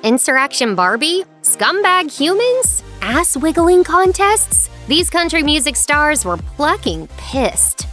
Insurrection Barbie? Scumbag humans? Ass-wiggling contests? These country music stars were plucking pissed.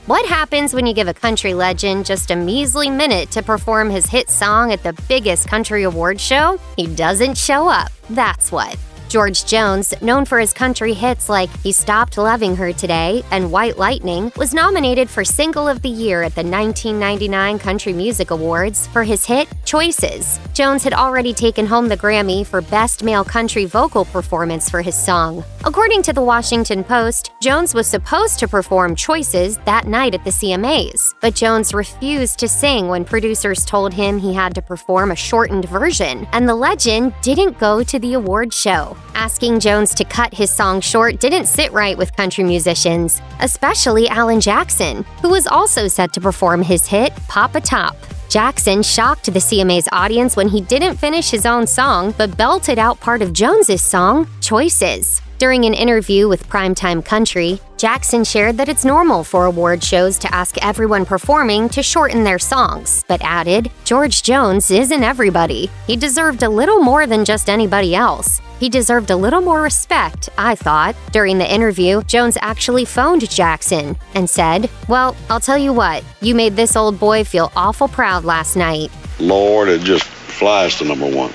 What happens when you give a country legend just a measly minute to perform his hit song at the biggest country award show? He doesn't show up, that's what. George Jones, known for his country hits like He Stopped Loving Her Today and White Lightning, was nominated for Single of the Year at the 1999 Country Music Awards for his hit Choices. Jones had already taken home the Grammy for Best Male Country Vocal Performance for his song. According to the Washington Post, Jones was supposed to perform Choices that night at the CMAs, but Jones refused to sing when producers told him he had to perform a shortened version, and the legend didn't go to the award show. Asking Jones to cut his song short didn't sit right with country musicians, especially Alan Jackson, who was also set to perform his hit Papa Top. Jackson shocked the CMA's audience when he didn't finish his own song but belted out part of Jones's song, Choices. During an interview with Primetime Country, Jackson shared that it's normal for award shows to ask everyone performing to shorten their songs, but added, George Jones isn't everybody. He deserved a little more than just anybody else. He deserved a little more respect, I thought. During the interview, Jones actually phoned Jackson and said, "Well, I'll tell you what, you made this old boy feel awful proud last night." Lord, it just flies to number one.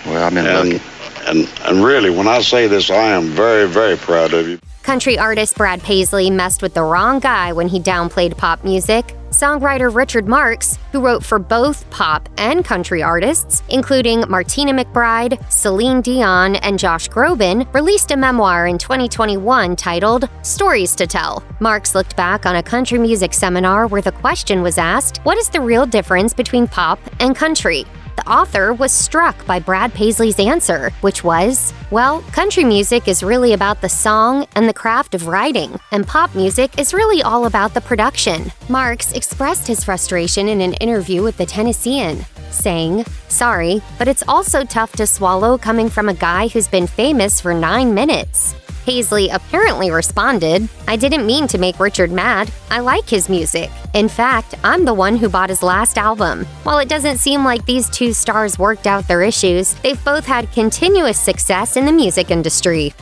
Well, I've been lucky. And really, when I say this, I am very, very proud of you. Country artist Brad Paisley messed with the wrong guy when he downplayed pop music. Songwriter Richard Marx, who wrote for both pop and country artists, including Martina McBride, Celine Dion, and Josh Groban, released a memoir in 2021 titled Stories to Tell. Marx looked back on a country music seminar where the question was asked, what is the real difference between pop and country? The author was struck by Brad Paisley's answer, which was, well, country music is really about the song and the craft of writing, and pop music is really all about the production. Marx expressed his frustration in an interview with the Tennessean, saying, "Sorry, but it's also tough to swallow coming from a guy who's been famous for 9 minutes." Paisley apparently responded, "I didn't mean to make Richard mad. I like his music. In fact, I'm the one who bought his last album." While it doesn't seem like these two stars worked out their issues, they've both had continuous success in the music industry.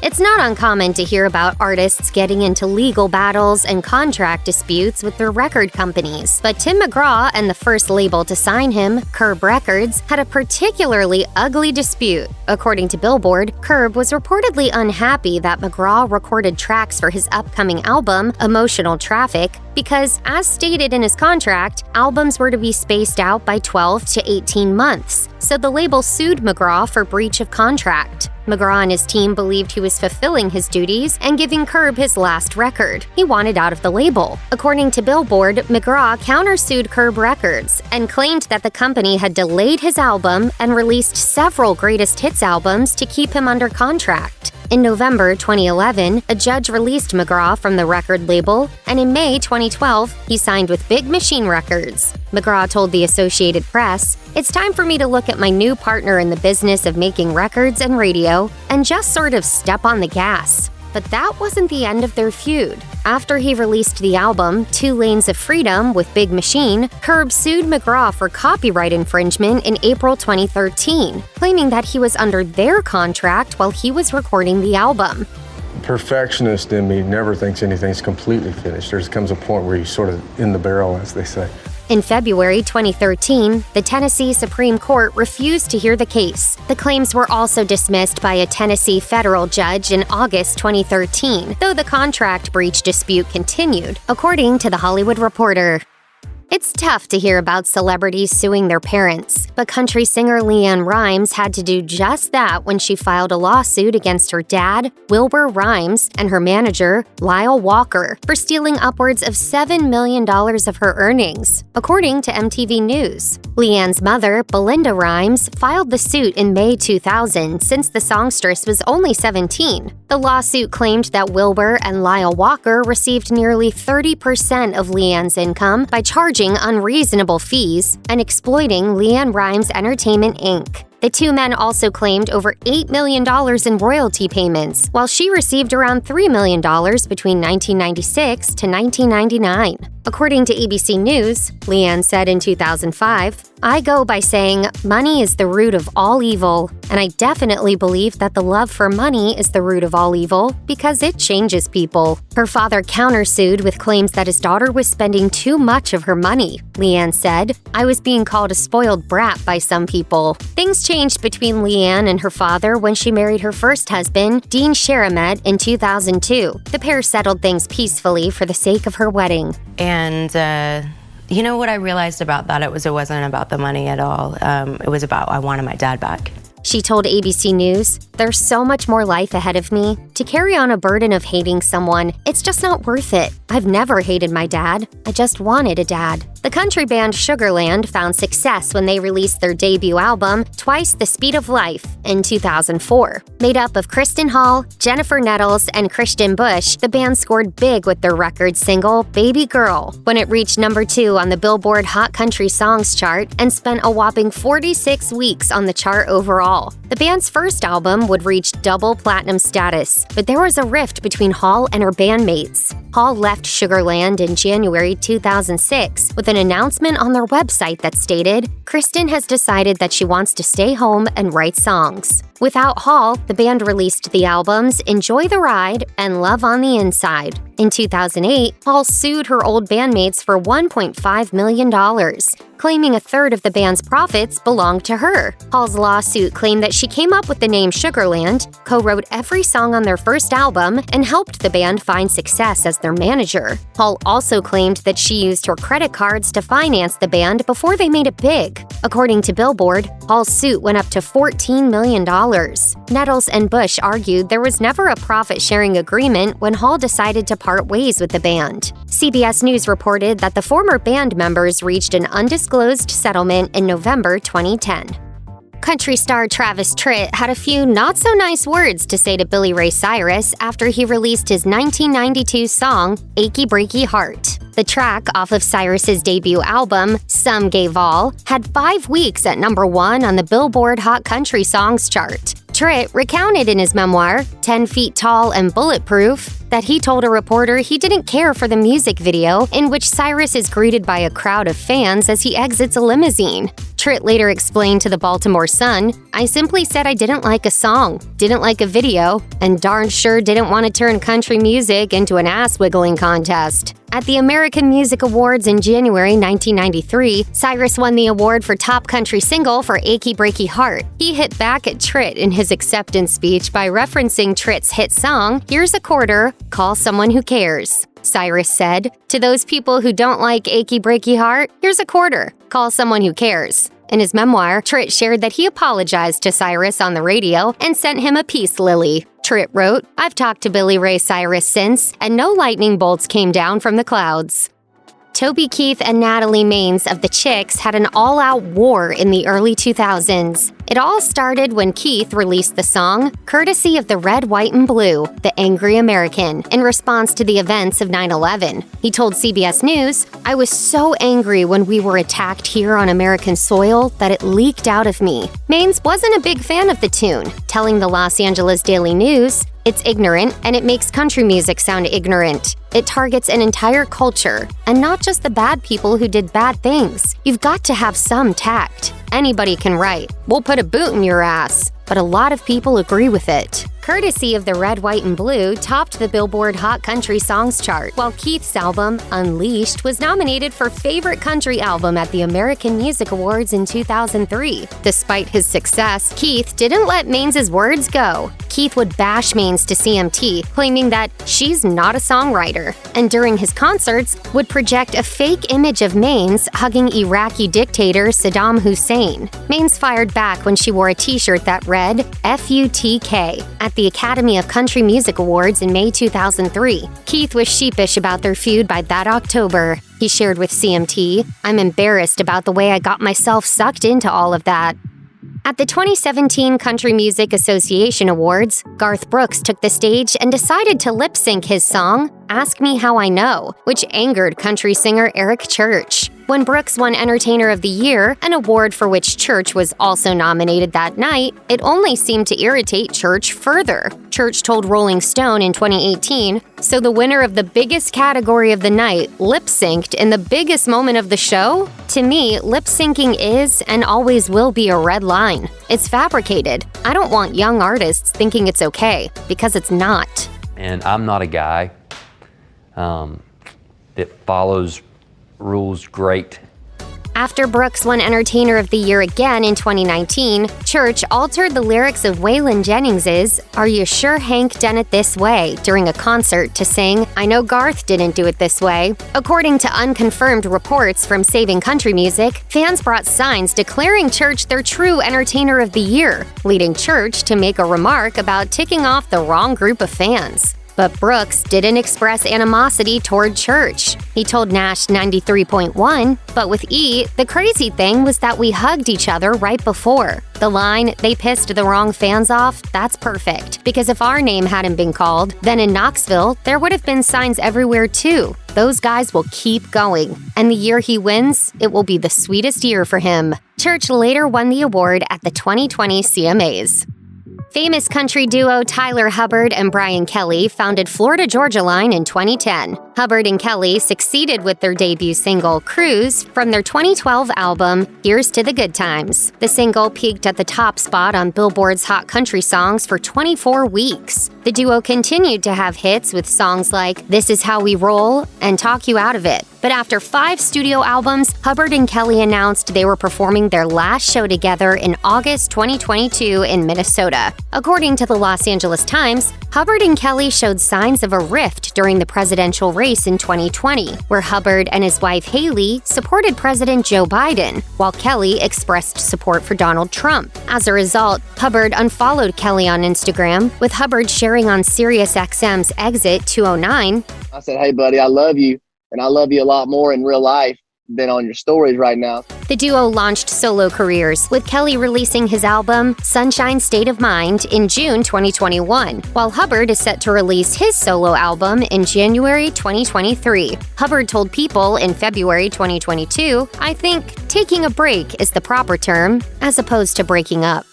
It's not uncommon to hear about artists getting into legal battles and contract disputes with their record companies, but Tim McGraw and the first label to sign him, Curb Records, had a particularly ugly dispute. According to Billboard, Curb was reportedly unhappy that McGraw recorded tracks for his upcoming album, Emotional Traffic, because, as stated in his contract, albums were to be spaced out by 12 to 18 months, so the label sued McGraw for breach of contract. McGraw and his team believed he was fulfilling his duties and giving Curb his last record. He wanted out of the label. According to Billboard, McGraw countersued Curb Records and claimed that the company had delayed his album and released several greatest hits albums to keep him under contract. In November 2011, a judge released McGraw from the record label, and in May 2012, he signed with Big Machine Records. McGraw told the Associated Press, "It's time for me to look at my new partner in the business of making records and radio, and just sort of step on the gas." But that wasn't the end of their feud. After he released the album, 2 Lanes of Freedom with Big Machine, Curb sued McGraw for copyright infringement in April 2013, claiming that he was under their contract while he was recording the album. Perfectionist in me never thinks anything's completely finished. There comes a point where you're sort of in the barrel, as they say. In February 2013, the Tennessee Supreme Court refused to hear the case. The claims were also dismissed by a Tennessee federal judge in August 2013, though the contract breach dispute continued, according to The Hollywood Reporter. It's tough to hear about celebrities suing their parents, but country singer LeAnn Rimes had to do just that when she filed a lawsuit against her dad, Wilbur Rimes, and her manager, Lyle Walker, for stealing upwards of $7 million of her earnings, according to MTV News. LeAnn's mother, Belinda Rimes, filed the suit in May 2000 since the songstress was only 17. The lawsuit claimed that Wilbur and Lyle Walker received nearly 30% of LeAnn's income by charging unreasonable fees and exploiting LeAnn Rimes Entertainment, Inc. The two men also claimed over $8 million in royalty payments, while she received around $3 million between 1996 to 1999. According to ABC News, LeAnn said in 2005, "I go by saying money is the root of all evil, and I definitely believe that the love for money is the root of all evil because it changes people." Her father countersued with claims that his daughter was spending too much of her money. LeAnn said, "I was being called a spoiled brat by some people." Things changed between LeAnn and her father when she married her first husband, Dean Sharamet, in 2002. The pair settled things peacefully for the sake of her wedding. And you know what I realized about that? It wasn't about the money at all. It was about I wanted my dad back. She told ABC News, "There's so much more life ahead of me. To carry on a burden of hating someone, it's just not worth it. I've never hated my dad. I just wanted a dad." The country band Sugarland found success when they released their debut album, Twice the Speed of Life, in 2004. Made up of Kristen Hall, Jennifer Nettles, and Christian Bush, the band scored big with their record single, Baby Girl, when it reached number 2 on the Billboard Hot Country Songs chart and spent a whopping 46 weeks on the chart overall. The band's first album would reach double platinum status, but there was a rift between Hall and her bandmates. Hall left Sugarland in January 2006 with an announcement on their website that stated, "Kristen has decided that she wants to stay home and write songs." Without Hall, the band released the albums Enjoy the Ride and Love on the Inside. In 2008, Hall sued her old bandmates for $1.5 million, claiming a third of the band's profits belonged to her. Hall's lawsuit claimed that she came up with the name Sugarland, co-wrote every song on their first album, and helped the band find success as their manager. Hall also claimed that she used her credit cards to finance the band before they made it big. According to Billboard, Hall's suit went up to $14 million. Nettles and Bush argued there was never a profit-sharing agreement when Hall decided to part ways with the band. CBS News reported that the former band members reached an undisclosed settlement in November 2010. Country star Travis Tritt had a few not-so-nice words to say to Billy Ray Cyrus after he released his 1992 song, Achy Breaky Heart. The track off of Cyrus's debut album, Some Gave All, had 5 weeks at number 1 on the Billboard Hot Country Songs chart. Tritt recounted in his memoir, 10 Feet Tall and Bulletproof, that he told a reporter he didn't care for the music video in which Cyrus is greeted by a crowd of fans as he exits a limousine. Tritt later explained to the Baltimore Sun, "I simply said I didn't like a song, didn't like a video, and darn sure didn't want to turn country music into an ass-wiggling contest." At the American Music Awards in January 1993, Cyrus won the award for Top Country Single for Achy Breaky Heart. He hit back at Tritt in his acceptance speech by referencing Tritt's hit song, Here's a Quarter, Call Someone Who Cares. Cyrus said, "To those people who don't like Achy Breaky Heart, here's a quarter, call someone who cares." In his memoir, Tritt shared that he apologized to Cyrus on the radio and sent him a peace lily. Tritt wrote, "I've talked to Billy Ray Cyrus since, and no lightning bolts came down from the clouds." Toby Keith and Natalie Maines of the Chicks had an all-out war in the early 2000s. It all started when Keith released the song, courtesy of the Red, White, and Blue, the Angry American, in response to the events of 9/11. He told CBS News, "I was so angry when we were attacked here on American soil that it leaked out of me." Maines wasn't a big fan of the tune, telling the Los Angeles Daily News, "It's ignorant, and it makes country music sound ignorant. It targets an entire culture, and not just the bad people who did bad things. You've got to have some tact. Anybody can write, 'We'll put a boot in your ass,' but a lot of people agree with it." Courtesy of the Red, White, and Blue topped the Billboard Hot Country Songs chart, while Keith's album, Unleashed, was nominated for Favorite Country Album at the American Music Awards in 2003. Despite his success, Keith didn't let Maines' words go. Keith would bash Maines to CMT, claiming that she's not a songwriter, and during his concerts would project a fake image of Maines hugging Iraqi dictator Saddam Hussein. Maines fired back when she wore a t-shirt that read, FUTK, at the Academy of Country Music Awards in May 2003. Keith was sheepish about their feud by that October. He shared with CMT, "I'm embarrassed about the way I got myself sucked into all of that." At the 2017 Country Music Association Awards, Garth Brooks took the stage and decided to lip-sync his song, Ask Me How I Know, which angered country singer Eric Church. When Brooks won Entertainer of the Year, an award for which Church was also nominated that night, it only seemed to irritate Church further. Church told Rolling Stone in 2018, "So the winner of the biggest category of the night lip-synced in the biggest moment of the show? To me, lip-syncing is and always will be a red line. It's fabricated. I don't want young artists thinking it's okay, because it's not." And I'm not a guy that follows rules great. After Brooks won Entertainer of the Year again in 2019, Church altered the lyrics of Waylon Jennings's "Are You Sure Hank Done It This Way" during a concert to sing "I Know Garth Didn't Do It This Way." According to unconfirmed reports from Saving Country Music, fans brought signs declaring Church their true Entertainer of the Year, leading Church to make a remark about ticking off the wrong group of fans. But Brooks didn't express animosity toward Church. He told Nash 93.1, "But with E, the crazy thing was that we hugged each other right before. The line, 'They pissed the wrong fans off,' that's perfect. Because if our name hadn't been called, then in Knoxville, there would have been signs everywhere too. Those guys will keep going. And the year he wins, it will be the sweetest year for him." Church later won the award at the 2020 CMAs. Famous country duo Tyler Hubbard and Brian Kelley founded Florida Georgia Line in 2010. Hubbard and Kelley succeeded with their debut single, Cruise, from their 2012 album, Here's to the Good Times. The single peaked at the top spot on Billboard's Hot Country Songs for 24 weeks. The duo continued to have hits with songs like This Is How We Roll and Talk You Out of It. But after 5 studio albums, Hubbard and Kelley announced they were performing their last show together in August 2022 in Minnesota. According to the Los Angeles Times, Hubbard and Kelley showed signs of a rift during the presidential race in 2020, where Hubbard and his wife Haley supported President Joe Biden, while Kelley expressed support for Donald Trump. As a result, Hubbard unfollowed Kelley on Instagram, with Hubbard sharing on SiriusXM's Exit 209. I said, "Hey, buddy, I love you. And I love you a lot more in real life than on your stories right now." The duo launched solo careers, with Kelley releasing his album, Sunshine State of Mind, in June 2021, while Hubbard is set to release his solo album in January 2023. Hubbard told People in February 2022, "I think taking a break is the proper term, as opposed to breaking up."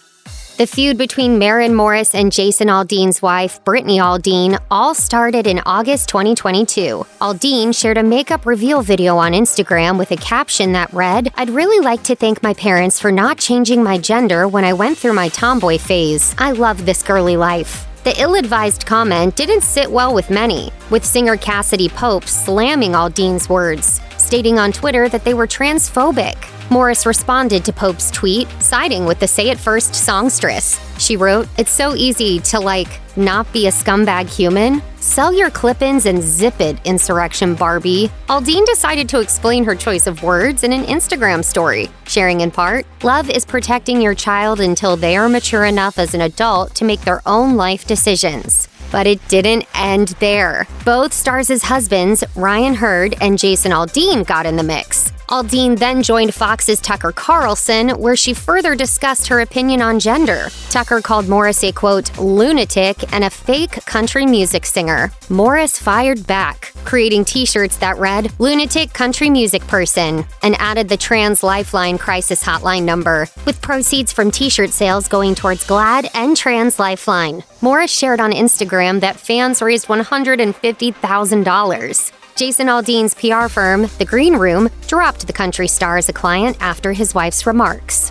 The feud between Maren Morris and Jason Aldean's wife, Brittany Aldean, all started in August 2022. Aldean shared a makeup reveal video on Instagram with a caption that read, "I'd really like to thank my parents for not changing my gender when I went through my tomboy phase. I love this girly life." The ill-advised comment didn't sit well with many, with singer Cassidy Pope slamming Aldean's words, stating on Twitter that they were transphobic. Morris responded to Pope's tweet, siding with the Say It First songstress. She wrote, "It's so easy to, not be a scumbag human. Sell your clip-ins and zip it, Insurrection Barbie." Aldean decided to explain her choice of words in an Instagram story, sharing in part, "Love is protecting your child until they are mature enough as an adult to make their own life decisions." But it didn't end there. Both stars' husbands, Ryan Hurd and Jason Aldean, got in the mix. Aldean then joined Fox's Tucker Carlson, where she further discussed her opinion on gender. Tucker called Morris a, quote, "lunatic and a fake country music singer." Morris fired back, creating t-shirts that read, "Lunatic Country Music Person," and added the Trans Lifeline crisis hotline number, with proceeds from t-shirt sales going towards GLAAD and Trans Lifeline. Morris shared on Instagram that fans raised $150,000. Jason Aldean's PR firm, The Green Room, dropped the country star as a client after his wife's remarks.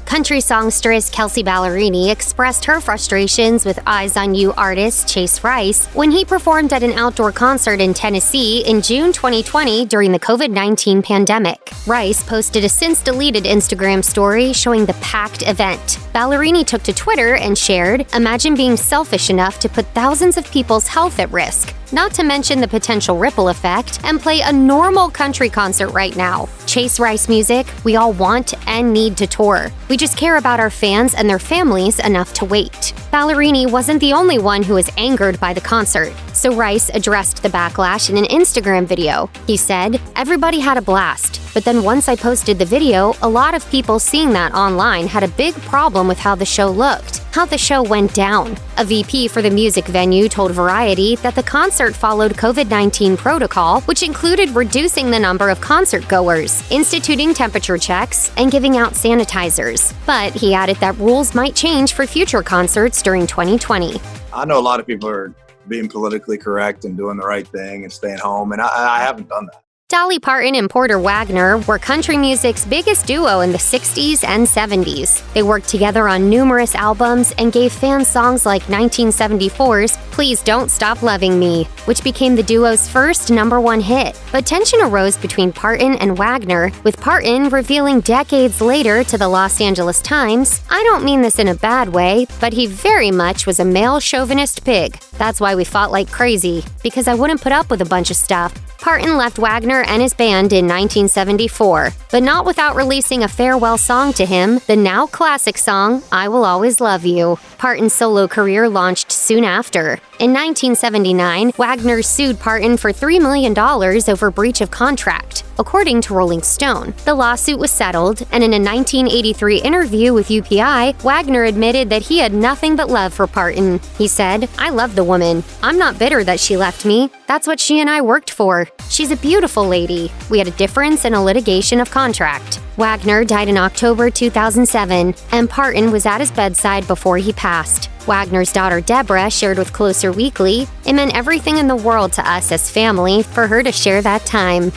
Country songstress Kelsea Ballerini expressed her frustrations with Eyes on You artist Chase Rice when he performed at an outdoor concert in Tennessee in June 2020 during the COVID-19 pandemic. Rice posted a since-deleted Instagram story showing the packed event. Ballerini took to Twitter and shared, "Imagine being selfish enough to put thousands of people's health at risk, not to mention the potential ripple effect, and play a normal country concert right now. Chase Rice music, we all want and need to tour. We just care about our fans and their families enough to wait." Ballerini wasn't the only one who was angered by the concert, so Rice addressed the backlash in an Instagram video. He said, "Everybody had a blast, but then once I posted the video, a lot of people seeing that online had a big problem with how the show looked. how the show went down. A VP for the music venue told Variety that the concert followed COVID-19 protocol, which included reducing the number of concert goers, instituting temperature checks, and giving out sanitizers. But he added that rules might change for future concerts during 2020. I know a lot of people are being politically correct and doing the right thing and staying home, and I haven't done that. Dolly Parton and Porter Wagoner were country music's biggest duo in the 60s and 70s. They worked together on numerous albums and gave fans songs like 1974's Please Don't Stop Loving Me, which became the duo's first #1 hit. But tension arose between Parton and Wagoner, with Parton revealing decades later to the Los Angeles Times, "I don't mean this in a bad way, but he very much was a male chauvinist pig. That's why we fought like crazy, because I wouldn't put up with a bunch of stuff." Parton left Wagoner and his band in 1974, but not without releasing a farewell song to him, the now classic song, I Will Always Love You. Parton's solo career launched soon after. In 1979, Wagoner sued Parton for $3 million over breach of contract, according to Rolling Stone. The lawsuit was settled, and in a 1983 interview with UPI, Wagoner admitted that he had nothing but love for Parton. He said, "I love the woman. I'm not bitter that she left me. That's what she and I worked for. She's a beautiful lady. We had a difference in a litigation of contract." Wagoner died in October 2007, and Parton was at his bedside before he passed. Wagoner's daughter Deborah shared with Closer Weekly, "It meant everything in the world to us as family for her to share that time."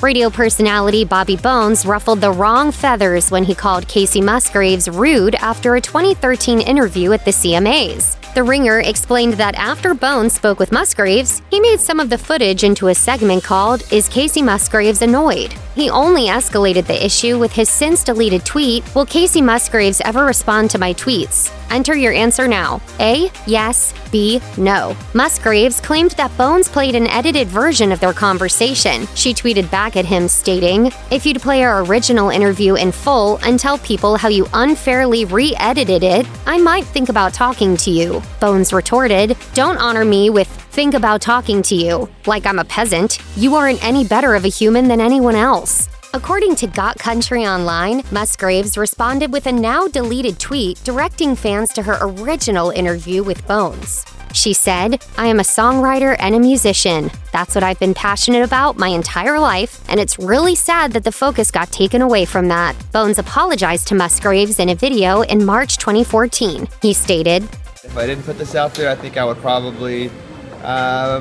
Radio personality Bobby Bones ruffled the wrong feathers when he called Kacey Musgraves rude after a 2013 interview at the CMAs. The Ringer explained that after Bones spoke with Musgraves, he made some of the footage into a segment called Is Kacey Musgraves Annoyed? He only escalated the issue with his since-deleted tweet, "Will Kacey Musgraves ever respond to my tweets? Enter your answer now. A. Yes. B. No." Musgraves claimed that Bones played an edited version of their conversation. She tweeted back at him, stating, "If you'd play our original interview in full and tell people how you unfairly re-edited it, I might think about talking to you." Bones retorted, "Don't honor me with think about talking to you. Like I'm a peasant. You aren't any better of a human than anyone else." According to Got Country Online, Musgraves responded with a now-deleted tweet directing fans to her original interview with Bones. She said, "I am a songwriter and a musician. That's what I've been passionate about my entire life, and it's really sad that the focus got taken away from that." Bones apologized to Musgraves in a video in March 2014. He stated, "If I didn't put this out there, I think I would probably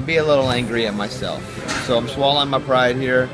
be a little angry at myself. So I'm swallowing my pride here.